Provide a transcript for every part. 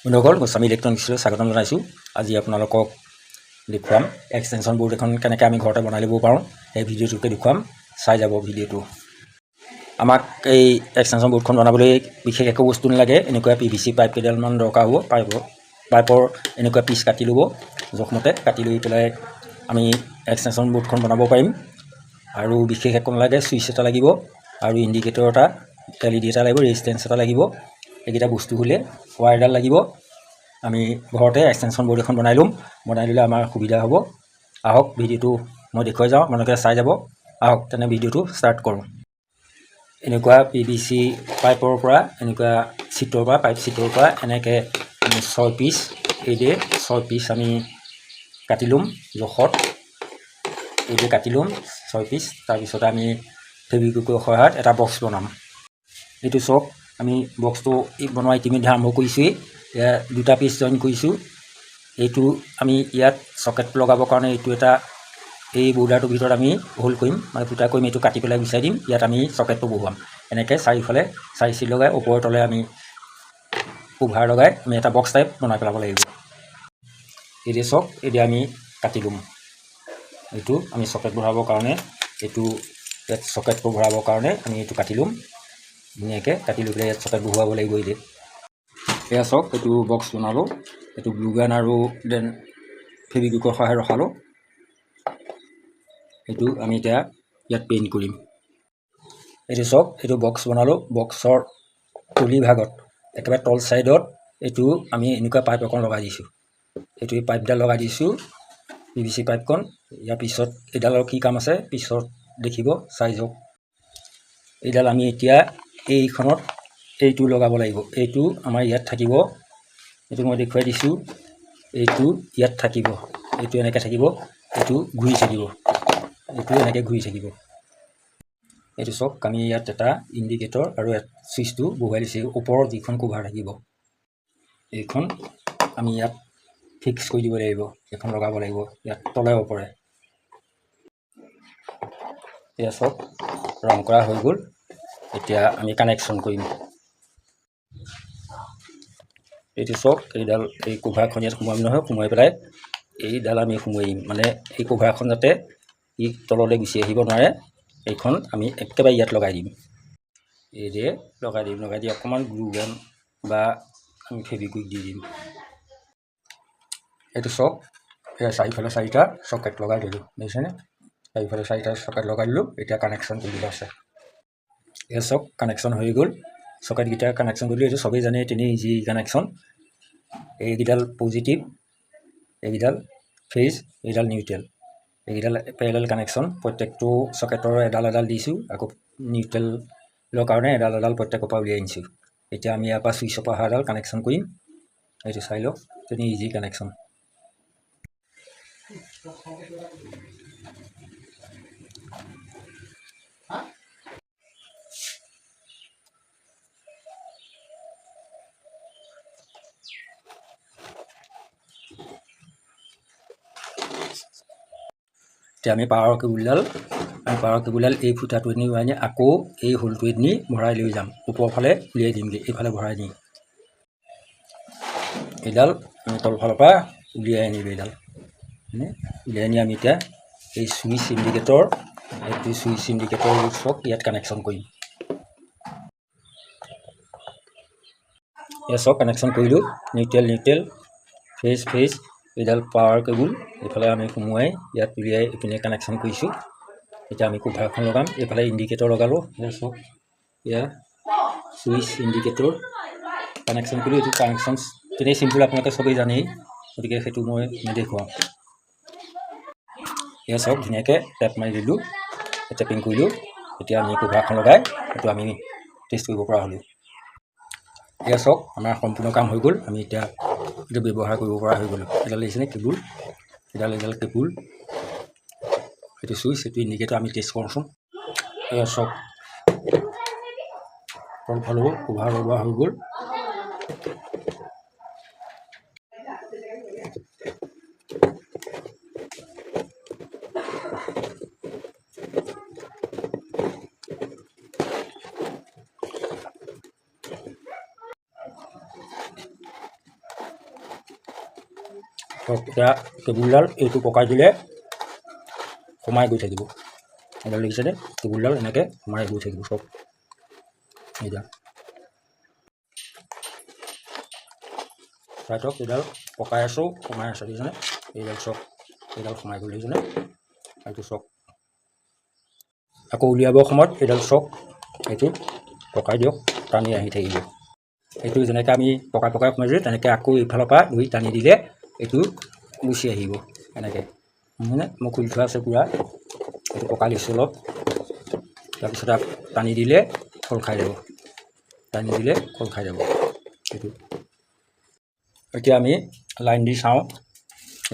বন্ধুসকল গোস্বামী ইলেক্ট্ৰনিক্সলৈ স্বাগতম জনাইছোঁ। আজি আপোনালোকক দেখুৱাম এক্সটেনশ্যন বোৰ্ড এখন কেনেকৈ আমি ঘৰতে বনাই ল'ব পাৰোঁ। সেই ভিডিঅ'টোকে দেখুৱাম, চাই যাব ভিডিঅ'টো। আমাক এই এক্সটেনশ্যন বোৰ্ডখন বনাবলৈ বিশেষ একো বস্তু নালাগে। এনেকুৱা PVC পাইপ কেইডালমান দৰকাৰ হ'ব। পাইপৰ এনেকুৱা পিচ কাটি ল'ব, জোখমতে কাটি লৈ পেলাই আমি এক্সটেনশ্যন বোৰ্ডখন বনাব পাৰিম। আৰু বিশেষ একো নালাগে, চুইচ এটা লাগিব আৰু ইণ্ডিকেটৰ এটা, LED এটা লাগিব, ৰেজিষ্টেঞ্চ এটা লাগিব। এইকেইটা বস্তু হ'লে ৱায়াৰ এডাল লাগিব। আমি ঘৰতে এক্সটেনশ্যন বোৰ্ড এখন বনাই ল'ম। বনাই ল'লে আমাৰ সুবিধা হ'ব। আহক ভিডিঅ'টো মই দেখুৱাই যাওঁ, আপোনালোকে চাই যাব। আহক তেনে ভিডিঅ'টো ষ্টাৰ্ট কৰোঁ। এনেকুৱা PVC পাইপৰ পৰা, এনেকুৱা চিটৰ পৰা, পাইপ চিটৰ পৰা এনেকৈ 6 পিচ, এইদৰে 6 পিচ আমি কাটি ল'ম জোখত। এইদৰে কাটি ল'ম 6 পিচ। তাৰপিছত আমি ফেব্ৰিকৰ সহায়ত এটা বক্স বনাম। এইটো চাওক, আমি বক্সটো বনোৱা ইতিমধ্যে আৰম্ভ কৰিছোঁৱেই। এয়া 2টা পিচ জইন কৰিছোঁ। এইটো আমি ইয়াত চকেট লগাবৰ কাৰণে এইটো এটা, এই বৰ্ডাৰটোৰ ভিতৰত আমি হোল কৰিম, মানে ফুটা কৰিম। এইটো কাটি পেলাই গুচাই দিম। ইয়াত আমি চকেটটো বহুৱাম। এনেকৈ চাৰিওফালে 4 চিট লগাই ওপৰে তলে আমি কোভাৰ লগাই আমি এটা বক্স টাইপ বনাই পেলাব লাগিব। এতিয়া চাওক, এতিয়া আমি কাটি ল'ম। এইটো আমি চকেট ভৰাবৰ কাৰণে, এইটো ইয়াত চকেটটো ভৰাবৰ কাৰণে আমি এইটো কাটি ল'ম। ধুনীয়াকৈ কাটি লৈ পেলাই ইয়াত চকেট বহুৱাব লাগিব। এয়া চাওক, এইটো বক্স বনালোঁ। এইটো গ্লু গান আৰু দেন ফেব্ৰিকৰ সহায়ত ৰখালোঁ। এইটো আমি এতিয়া ইয়াত পেইণ্ট কৰিম। এইটো চাওক, এইটো বক্স বনালোঁ। বক্সৰ তলি ভাগত, একেবাৰে তল ছাইডত এইটো আমি এনেকুৱা পাইপ অকণ লগাই দিছোঁ। এইটো এই পাইপডাল লগাই দিছোঁ, PVC পাইপখন। ইয়াৰ পিছত এইডালৰ কি কাম আছে পিছত দেখিব, চাই যাওক। এইডাল আমি এতিয়া এইখনত এইটো লগাব লাগিব। এইটো আমাৰ ইয়াত থাকিব। এইটো মই দেখুৱাই দিছোঁ। এইটো ইয়াত থাকিব, এইটো এনেকৈ থাকিব, এইটো ঘূৰি থাকিব, এইটো এনেকৈ ঘূৰি থাকিব। এইটো চাওক, আমি ইয়াত এটা ইণ্ডিকেটৰ আৰু চুইচটো বহুৱাই দিছোঁ। ওপৰত যিখন কোভাৰ থাকিব, এইখন আমি ইয়াত ফিক্স কৰি দিব লাগিব। এইখন লগাব লাগিব ইয়াত তলে ওপৰে। এয়া চাওক, ৰং কৰা হৈ গ'ল। এতিয়া আমি কানেকশ্যন কৰিম। এইটো চাওক, এইডাল এই কোভাৰখন ইয়াত সোমোৱাম নহয়, সোমোৱাই পেলাই এইডাল আমি সোমোৱাই দিম। মানে এই কোভাৰখন যাতে ই তললৈ গুচি আহিব নোৱাৰে, এইখন আমি একেবাৰে ইয়াত লগাই দিম। এইদৰে লগাই দিম। লগাই দি অকণমান গ্লু গান বা আমি ফেব্ৰিকুইক দি দিম। এইটো চাওক, এয়া চাৰিফালে 4টা চকেট লগাই দিলোঁ, দেখিছেনে? চাৰিফালে 4টা চকেট লগাই দিলোঁ। এতিয়া কানেকশ্যন কৰিবলৈ আছে। এয়া চাওক, কানেকশ্যন হৈ গ'ল। চকেটকেইটা কানেকশ্যন কৰিলোঁ। এইটো চবেই জানে, তেনেই ইজি কানেকশ্যন। এইকেইডাল পজিটিভ, এইকেইডাল ফেজ, এইডাল নিউট্ৰেল। এইকেইডাল পেৰেলেল কানেকশ্যন। প্ৰত্যেকটো চকেটৰ এডাল এডাল দিছোঁ। আকৌ নিউট্ৰেলৰ কাৰণে এডাল এডাল প্ৰত্যেকৰ পৰা উলিয়াই আনিছোঁ। এতিয়া আমি ইয়াৰ পৰা চুইচৰ পৰা অহাডাল কানেকশ্যন কৰিম। এইটো চাই লওক, তেনেই ইজি কানেকশ্যন। এতিয়া আমি পাৱাৰ কেবুলডাল এই ফুটাটো নি আনি আকৌ এই হোলটোৱে নি ভৰাই লৈ যাম। ওপৰৰ ফালে উলিয়াই দিমগৈ, এইফালে ভৰাই দিম। এইডাল আমি তলফালৰ পৰা উলিয়াই আনিম। এইডাল উলিয়াই আনি আমি এতিয়া এই চুইচ ইণ্ডিকেটৰ, এইটো চুইচ ইণ্ডিকেটৰ চাওক, ইয়াত কানেকশ্যন কৰিম। এয়া চাওক, কানেকশ্যন কৰিলোঁ। Neutral, phase. এইডাল পাৱাৰ কেবুল এইফালে আমি সোমোৱাই ইয়াত উলিয়াই এইপিনে কানেকশ্যন কৰিছোঁ। এতিয়া আমি কোভাৰখন লগাম। এইফালে ইণ্ডিকেটৰ লগালোঁ। এয়া চাওক, এয়া চুইচ ইণ্ডিকেটৰ কানেকশ্যন কৰিলোঁ। এইটো কানেকশ্যন তেনেই চিম্পুল, আপোনালোকে চবেই জানেই, গতিকে সেইটো মই নেদেখুৱাওঁ। এয়া চাওক, ধুনীয়াকৈ টেপ মাৰি দিলোঁ, টেপিং কৰিলোঁ। এতিয়া আমি কোভাৰখন লগাই এইটো আমি টেষ্ট কৰিব পৰা হ'লোঁ। এয়া চাওক, আমাৰ সম্পূৰ্ণ কাম হৈ গ'ল। আমি এতিয়া এইটো ব্যৱহাৰ কৰিব পৰা হৈ গ'লোঁ। এডাল দেখিছেনে কেবুল, এডাল কেবুল, এইটো চুইচ, এইটো ইণ্ডিকেটৰ। আমি টেষ্ট কৰোঁচোন। এয়া চাওক, তলফালেও কোভাৰ লগোৱা হৈ গ'ল। এতিয়া কেবুলডাল এইটো পকাই দিলে সোমাই গৈ থাকিব। এডাল দেখিছেনে, কেবুলডাল এনেকৈ সোমাই গৈ থাকিব চব। এইডাল চাই থওক, এইডাল পকাই আছোঁ সোমাই আছে দেখিছেনে, এইডাল চক এইডাল সোমাই গ'ল দেখিছেনে, এইটো চক। আকৌ উলিয়াবৰ সময়ত এইডাল চক এইটো পকাই দিয়ক, টানি আহি থাকিব। এইটো যেনেকৈ আমি পকাই পকাই সোমাই দিলোঁ তেনেকৈ আকৌ ইফালৰ পৰা ধৰি টানি দিলে এইটো গুচি আহিব এনেকৈ। মানে মই খুলি থোৱা আছে পূৰা, এইটো পকাই লৈছোঁ অলপ, তাৰপিছত টানি দিলে খোল খাই যাব, টানি দিলে খোল খাই যাব এইটো। এতিয়া আমি লাইন দি চাওঁ,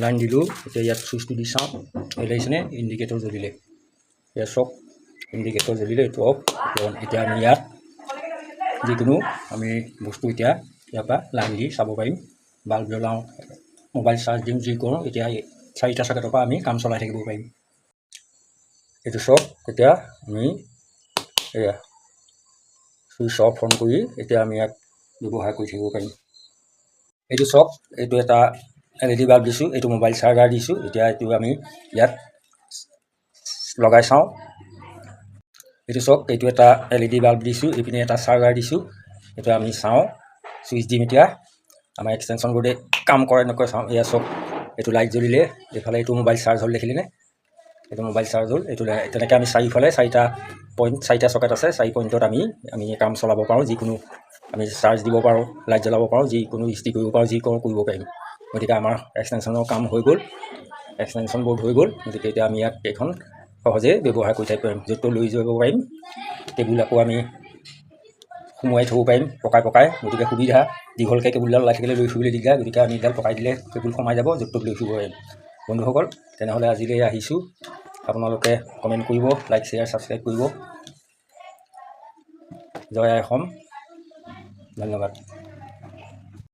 লাইন দিলোঁ। এতিয়া ইয়াত চুইচটো দি চাওঁ, এই লাগিছেনে ইণ্ডিকেটৰ জ্বলিলে, ইয়াত চক ইণ্ডিকেটৰ জ্বলিলে, এইটো অফ এইটো অন। এতিয়া আমি ইয়াত যিকোনো আমি বস্তু এতিয়া ইয়াৰ পৰা লাইন দি চাব পাৰিম। বাল্ব জ্বলাওঁ, মোবাইল চাৰ্জ দিওঁ, যি কৰোঁ এতিয়া 4টা চকেটৰ পৰা আমি কাম চলাই থাকিব পাৰিম। এইটো চক এতিয়া আমি এয়া চুইচ অফ অন কৰি এতিয়া আমি ইয়াক ব্যৱহাৰ কৰি থাকিব পাৰিম। এইটো চক, এইটো এটা LED বাল্ব দিছোঁ, এইটো মোবাইল চাৰ্জাৰ দিছোঁ। এতিয়া এইটো আমি ইয়াত লগাই চাওঁ। এইটো চক, এইটো এটা LED বাল্ব দিছোঁ, এইপিনে এটা চাৰ্জাৰ দিছোঁ। এইটো আমি চাওঁ, চুইচ দিম এতিয়া, আমাৰ এক্সটেনশ্যন বোৰ্ডে কাম কৰে নকৰে চাওঁ। এয়া চক, এইটো লাইট জ্বলিলে, এইফালে এইটো মোবাইল চাৰ্জ হ'ল দেখিলেনে, এইটো মোবাইল চাৰ্জ হ'ল। এইটো তেনেকৈ আমি চাৰিওফালে 4টা পইণ্ট, 4টা চকেট আছে, 4 পইণ্টত আমি কাম চলাব পাৰোঁ। যিকোনো আমি চাৰ্জ দিব পাৰোঁ, লাইট জ্বলাব পাৰোঁ, যিকোনো ইস্ত্ৰি কৰিব পাৰোঁ, যি কৰোঁ কৰিব পাৰিম। গতিকে আমাৰ এক্সটেনশ্যনৰ কাম হৈ গ'ল, এক্সটেনশ্যন বৰ্ড হৈ গ'ল। গতিকে এতিয়া আমি ইয়াত এইখন সহজে ব্যৱহাৰ কৰি থাকিব পাৰিম, য'ত লৈ যাব পাৰিম। কেবুল আকৌ আমি সোমোৱাই থ'ব পাৰিম পকাই পকাই। গতিকে সুবিধা, দীঘলকৈ কেবুলডাল ওলাই থাকিলে লৈ ফুৰিবলৈ দিগদাৰ। গতিকে আমি এইডাল পকাই দিলে কেবুল সোমাই যাব, য'ত ত'ত লৈ ফুৰিব পাৰিম। বন্ধুসকল, তেনেহ'লে আজিলৈ আহিছোঁ। আপোনালোকে কমেণ্ট কৰিব, লাইক শ্বেয়াৰ ছাবস্ক্ৰাইব কৰিব। জয় আই অসম, ধন্যবাদ।